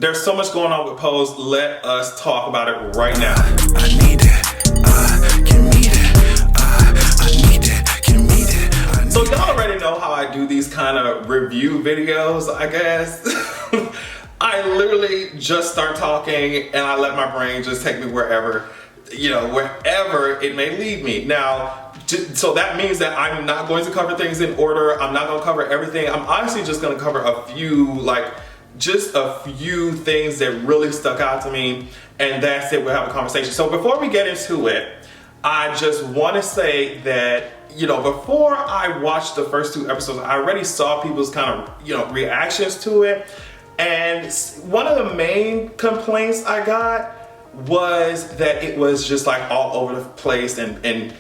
There's so much going on with Pose. Let us talk about it right now. I need it. Give me that. I need it. Give me that. So y'all already know how I do these kind of review videos, I guess. I literally just start talking and I let my brain just take me wherever it may lead me. Now, so that means that I'm not going to cover things in order. I'm not going to cover everything. I'm honestly just going to cover a few, just a few things that really stuck out to me, and that's it. We'll have a conversation. So before we get into it, I just want to say that, before I watched the first 2 episodes, I already saw people's kind of, reactions to it. And one of the main complaints I got was that it was just like all over the place, and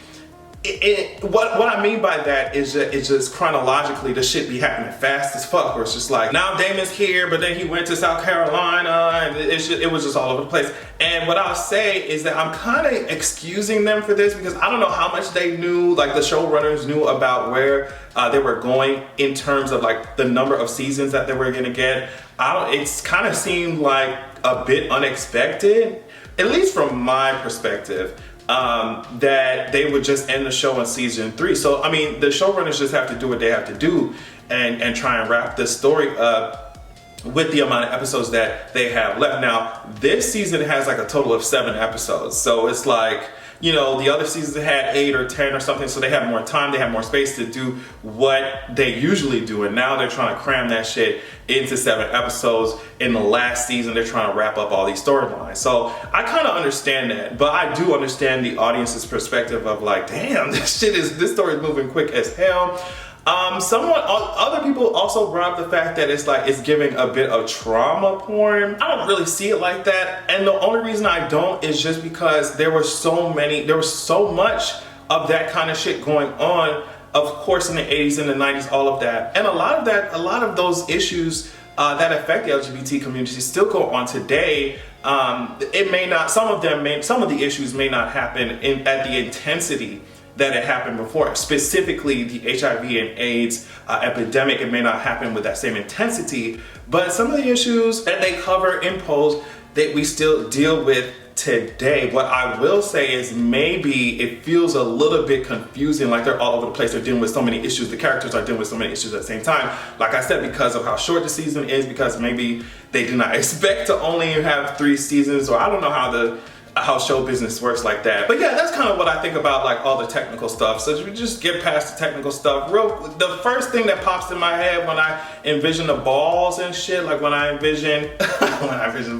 what I mean by that is that it's just chronologically the shit be happening fast as fuck, where it's just like, now Damon's here, but then he went to South Carolina, and it was just all over the place. And what I'll say is that I'm kind of excusing them for this, because I don't know how much they knew, like the showrunners knew about where they were going in terms of like the number of seasons that they were gonna get. It's kind of seemed like a bit unexpected, at least from my perspective. That they would just end the show in season 3. So, I mean, the showrunners just have to do what they have to do and try and wrap this story up with the amount of episodes that they have left. Now, this season has like a total of 7 episodes. So it's like, the other seasons had 8 or 10 or something, so they have more time, they have more space to do what they usually do. And now they're trying to cram that shit into 7 episodes. In the last season, they're trying to wrap up all these storylines. So I kind of understand that, but I do understand the audience's perspective of like, damn, this story is moving quick as hell. Other people also brought up the fact that it's giving a bit of trauma porn. I don't really see it like that, and the only reason I don't is just because there was so much of that kind of shit going on, of course, in the 80s and the 90s, all of that, and a lot of those issues that affect the LGBT community still go on today. It may not, some of the issues may not happen at the intensity that it happened before. Specifically, the HIV and AIDS epidemic, it may not happen with that same intensity, but some of the issues that they cover in Pose that we still deal with today. What I will say is maybe it feels a little bit confusing, like they're all over the place, they're dealing with so many issues, the characters are dealing with so many issues at the same time. Like I said, because of how short the season is, because maybe they did not expect to only have 3 seasons, or I don't know how show business works like that. But yeah, that's kind of what I think about like all the technical stuff. So we just get past the technical stuff. The first thing that pops in my head when I envision the balls and shit, like when I envision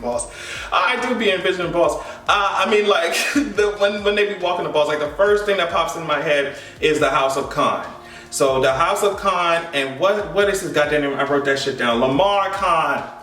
balls, I do be envisioning balls. I mean, like when they be walking the balls, like the first thing that pops in my head is the House of Khan. So the House of Khan, and what is his goddamn name? I wrote that shit down. Lamar Khan,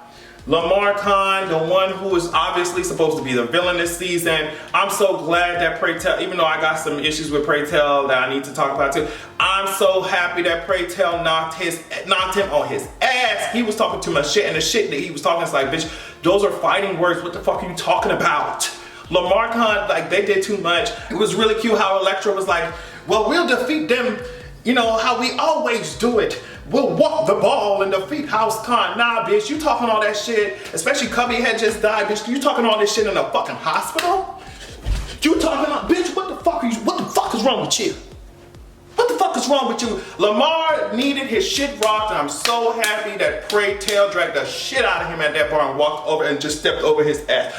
the one who is obviously supposed to be the villain this season. I'm so glad that Pray Tell, even though I got some issues with Pray Tell that I need to talk about too, I'm so happy that Pray Tell knocked him on his ass. He was talking too much shit, and the shit that he was talking is like, bitch, those are fighting words. What the fuck are you talking about? Lamar Khan, like, they did too much. It was really cute how Elektra was like, well, we'll defeat them, how we always do it. We'll walk the ball and defeat House Khan. Nah, bitch, you talking all that shit, especially Cubby had just died, bitch. You talking all this shit in a fucking hospital? You talking all, bitch, what the fuck is wrong with you? What the fuck is wrong with you? Lamar needed his shit rocked, and I'm so happy that Pray Tell dragged the shit out of him at that bar and walked over and just stepped over his ass.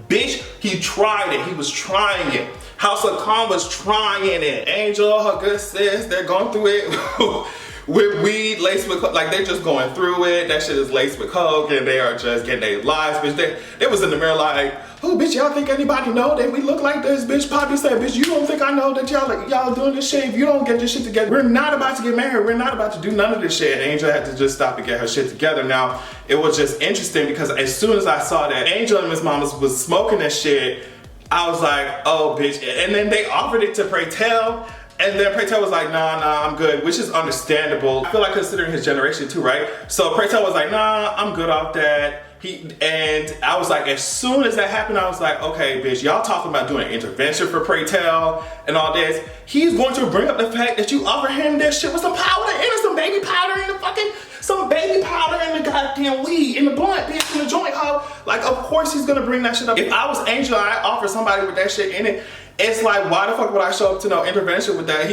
Bitch, he tried it. He was trying it. House of Khan was trying it. Angel, her good sis, they're going through it. With weed laced with coke, like they're just going through it. That shit is laced with coke, and they are just getting their lives, bitch. They was in the mirror like, oh, bitch, y'all think anybody know that we look like this, bitch? Poppy said, bitch, you don't think I know that y'all doing this shit? If you don't get this shit together, we're not about to get married. We're not about to do none of this shit. And Angel had to just stop and get her shit together. Now, it was just interesting because as soon as I saw that Angel and Miss Mamas was smoking that shit, I was like, oh, bitch. And then they offered it to Pray Tell. And then Pray Tell was like, nah, I'm good, which is understandable. I feel like considering his generation too, right? So Pray Tell was like, nah, I'm good off that. And I was like, as soon as that happened, I was like, okay, bitch, y'all talking about doing an intervention for Pray Tell and all this. He's going to bring up the fact that you offer him that shit with some powder in it, some baby powder in the fucking some baby powder in the goddamn weed, in the blunt, bitch, in the joint, hoe. Like, of course he's gonna bring that shit up. If I was Angel and I offered somebody with that shit in it, it's like, why the fuck would I show up to no intervention with that?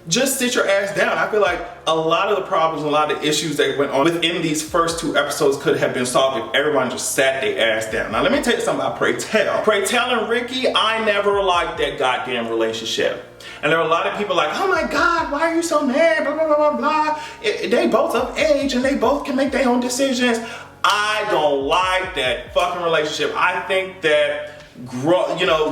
Just sit your ass down. I feel like a lot of the problems, a lot of the issues that went on within these first 2 episodes could have been solved if everyone just sat their ass down. Now let me tell you something about Pray Tell. Pray Tell and Ricky, I never liked that goddamn relationship. And there are a lot of people like, oh my God, why are you so mad? Blah, blah, blah, blah, blah. They both of age and they both can make their own decisions. I don't like that fucking relationship. I think that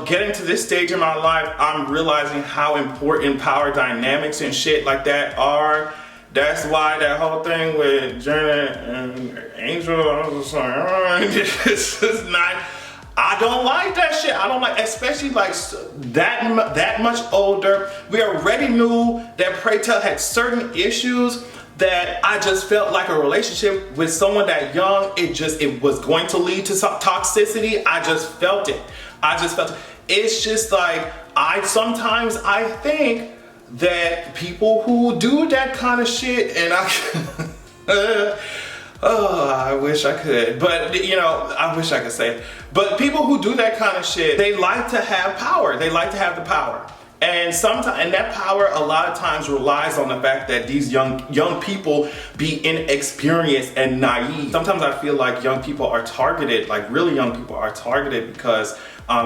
getting to this stage in my life, I'm realizing how important power dynamics and shit like that are. That's why that whole thing with Janet and Angel, I was just like, this is not, I don't like that shit. I don't like, especially like that much older. We already knew that Pray Tell had certain issues that I just felt like a relationship with someone that young, it was going to lead to some toxicity. I just felt it. It's just like, sometimes I think that people who do that kind of shit, and I wish I could, but I wish I could say it. But people who do that kind of shit, they like to have power. They like to have the power. And that power a lot of times relies on the fact that these young people be inexperienced and naive. Sometimes I feel like young people are targeted, like really young people are targeted because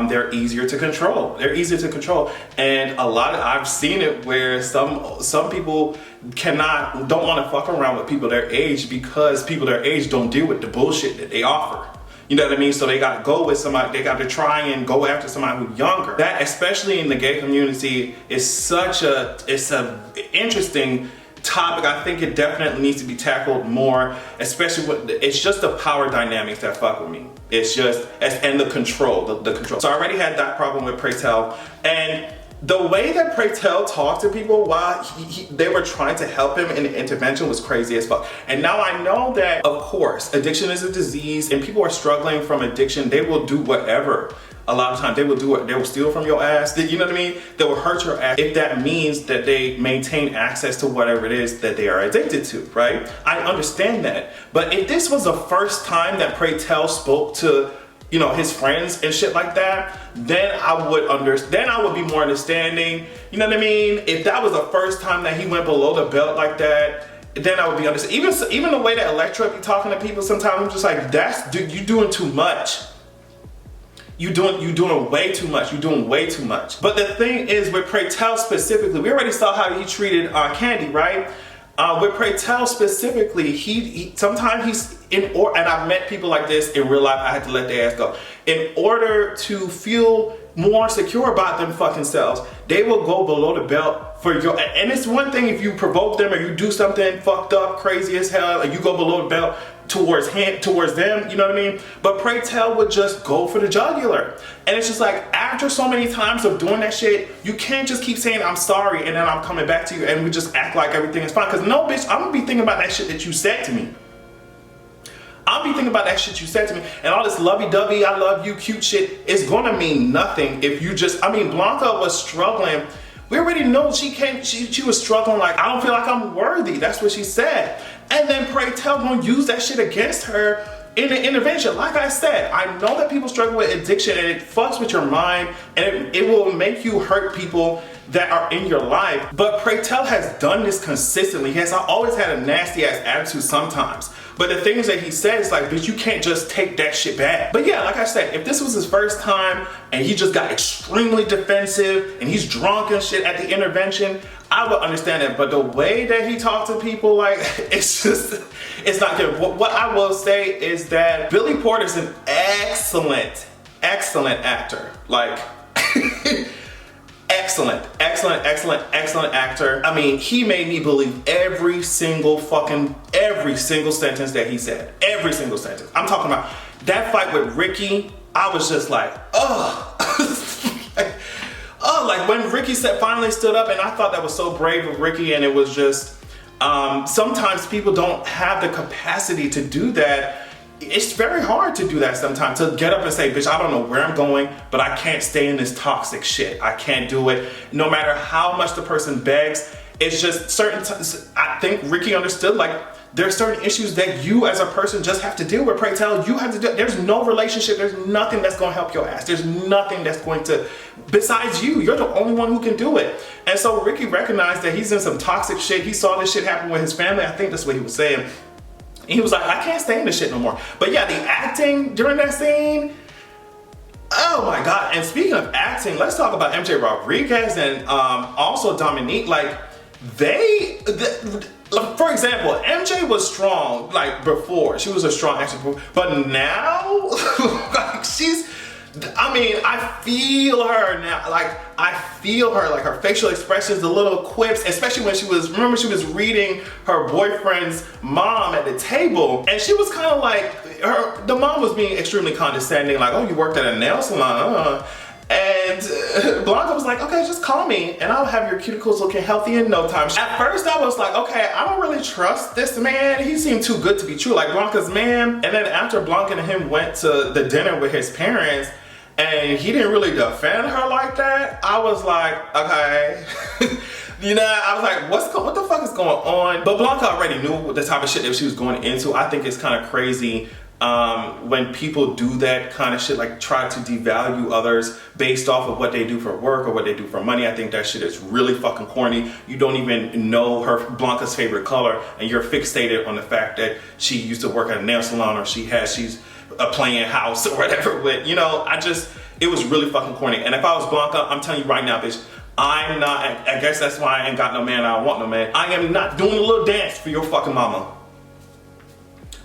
they're easier to control. And I've seen it where some people don't want to fuck around with people their age because people their age don't deal with the bullshit that they offer. You know what I mean? So they got to go with somebody, they got to try and go after somebody who's younger. That, especially in the gay community, is it's a interesting topic. I think it definitely needs to be tackled more, especially it's just the power dynamics that fuck with me. It's just, and the control, the control. So I already had that problem with Pray Tell, and the way that Pray Tell talked to people while they were trying to help him in the intervention was crazy as fuck. And now I know that, of course, addiction is a disease and people are struggling from addiction. They will do whatever. A lot of times they will steal from your ass. You know what I mean? They will hurt your ass if that means that they maintain access to whatever it is that they are addicted to, right? I understand that. But if this was the first time that Pray Tell spoke to his friends and shit like that, then I would be more understanding. You know what I mean? If that was the first time that he went below the belt like that, then I would be understanding. Even the way that Electra be talking to people sometimes, I'm just like, you doing too much. You're doing way too much. You're doing way too much. But the thing is, with Pray Tell specifically, we already saw how he treated Candy, right? With Pray Tell specifically, sometimes he's and I've met people like this in real life. I had to let their ass go. In order to feel more secure about them fucking selves, they will go below the belt for your. And it's one thing if you provoke them or you do something fucked up, crazy as hell, and you go below the belt towards them, you know what I mean? But Pray Tell would just go for the jugular. And it's just like, after so many times of doing that shit, you can't just keep saying, I'm sorry, and then I'm coming back to you, and we just act like everything is fine. Because no, bitch, I'm gonna be thinking about that shit that you said to me. I'll be thinking about that shit you said to me, and all this lovey-dovey, I love you, cute shit is gonna mean nothing if you just, Blanca was struggling. We already know she was struggling like, I don't feel like I'm worthy. That's what she said. And then Pray Tell gonna use that shit against her in the intervention. Like I said, I know that people struggle with addiction and it fucks with your mind and it will make you hurt people that are in your life. But Pray Tell has done this consistently. He has always had a nasty ass attitude sometimes. But the things that he says, like, bitch, you can't just take that shit back. But yeah, like I said, if this was his first time and he just got extremely defensive and he's drunk and shit at the intervention, I would understand that. But the way that he talked to people, like, it's not good. What I will say is that Billy Porter's an excellent actor. Like, excellent actor. He made me believe every single sentence that he said. Every single sentence. I'm talking about that fight with Ricky. I was just like, like when Ricky finally stood up, and I thought that was so brave of Ricky, and it was just, sometimes people don't have the capacity to do that. It's very hard to do that sometimes, to get up and say, bitch, I don't know where I'm going, but I can't stay in this toxic shit. I can't do it. No matter how much the person begs, it's just certain times. I think Ricky understood, like, there's certain issues that you as a person just have to deal with. Pray tell, you have to do. There's no relationship, there's nothing that's gonna help your ass. There's nothing that's going to, besides you, you're the only one who can do it. And so Ricky recognized that he's in some toxic shit. He saw this shit happen with his family. I think that's what he was saying. And he was like, I can't stay in this shit no more. But yeah, the acting during that scene, oh my God. And speaking of acting, let's talk about MJ Rodriguez and also Dominique. Like, for example, MJ was strong like before. She was a strong actress before, but now like I feel her now. Like, I feel her, like her facial expressions, the little quips, especially when she was reading her boyfriend's mom at the table, and she was kind of like, the mom was being extremely condescending, like, oh, you worked at a nail salon, And Blanca was like, okay, just call me and I'll have your cuticles looking healthy in no time. At first I was like, okay, I don't really trust this man. He seemed too good to be true, like Blanca's man. And then after Blanca and him went to the dinner with his parents and he didn't really defend her like that, I was like, okay. You know, I was like, what the fuck is going on? But Blanca already knew the type of shit that she was going into. I think it's kind of crazy when people do that kind of shit, like try to devalue others based off of what they do for work or what they do for money. I think that shit is really fucking corny. You don't even know Blanca's favorite color and you're fixated on the fact that she used to work at a nail salon or she's a playing house or whatever. But you know, it was really fucking corny. And if I was Blanca, I'm telling you right now, bitch, I'm not, I guess that's why I ain't got no man, I don't want no man. I am not doing a little dance for your fucking mama.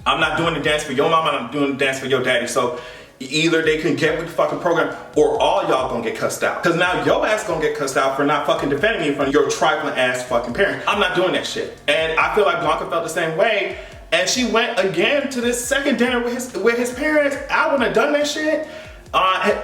I'm not doing the dance for your mama, I'm doing the dance for your daddy. So either they can get with the fucking program or all y'all gonna get cussed out. Cause now your ass gonna get cussed out for not fucking defending me in front of your trifling ass fucking parent. I'm not doing that shit. And I feel like Blanca felt the same way. And she went again to this second dinner with his parents. I wouldn't have done that shit.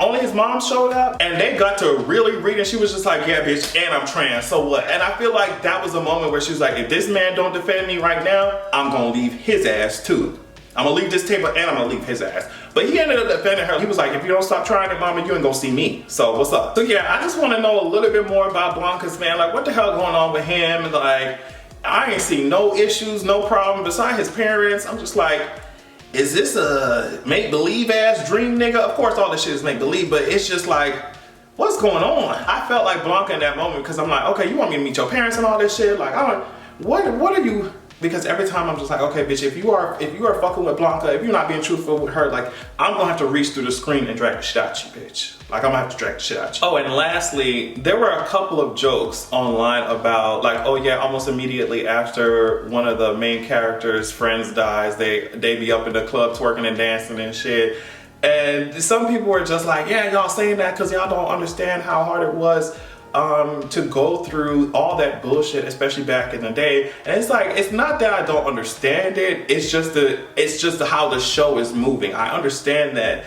Only his mom showed up and they got to really read and she was just like, yeah, bitch, and I'm trans, so what? And I feel like that was a moment where she was like, if this man don't defend me right now, I'm gonna leave his ass too. I'm gonna leave this table and I'm gonna leave his ass. But he ended up defending her. He was like, if you don't stop trying it, mama, you ain't gonna see me. So what's up? So yeah, I just wanna know a little bit more about Blanca's man. Like, what the hell going on with him? And like, I ain't seen no issues, no problem beside his parents. I'm just like, is this a make-believe ass dream nigga? Of course all this shit is make-believe, but it's just like, what's going on? I felt like Blanca in that moment because I'm like, okay, you want me to meet your parents and all this shit? Like, what are you? Because every time I'm just like, okay, bitch, if you are fucking with Blanca, if you're not being truthful with her, like, I'm gonna have to reach through the screen and drag the shit out you, bitch. Like, I'm gonna have to drag the shit out you. Oh, and lastly, there were a couple of jokes online about, like, oh yeah, almost immediately after one of the main characters' friends dies, they be up in the club twerking and dancing and shit. And some people were just like, yeah, y'all saying that because y'all don't understand how hard it was to go through all that bullshit, especially back in the day. And it's like, it's not that I don't understand it, it's just how the show is moving. I understand that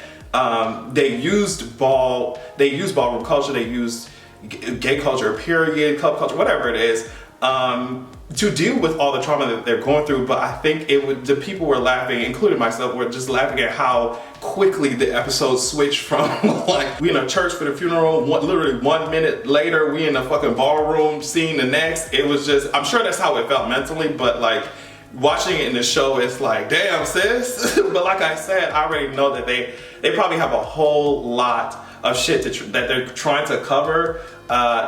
they used ballroom culture, they used gay culture, period, club culture, whatever it is, to deal with all the trauma that they're going through. But I think the people were laughing, including myself, were just laughing at how quickly the episode switched from like, we in a church for the funeral, literally 1 minute later, we in a fucking ballroom scene the next. It was just, I'm sure that's how it felt mentally, but like, watching it in the show, it's like, damn, sis. But like I said, I already know that they probably have a whole lot of shit that they're trying to cover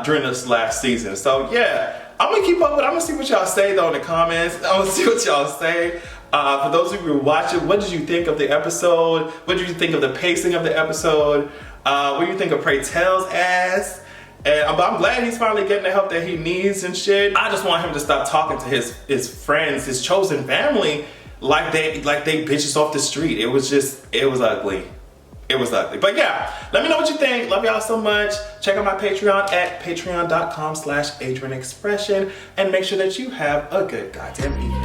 during this last season. So yeah, I'm gonna keep up with it. I'm gonna see what y'all say though in the comments. I'm gonna see what y'all say. For those of you who are watching, what did you think of the episode? What did you think of the pacing of the episode? What do you think of Pray Tell's ass? But I'm glad he's finally getting the help that he needs and shit. I just want him to stop talking to his friends, his chosen family, like they bitches off the street. It was ugly. It was ugly. But yeah, let me know what you think. Love y'all so much. Check out my Patreon at patreon.com/AdrianExpression and make sure that you have a good goddamn evening.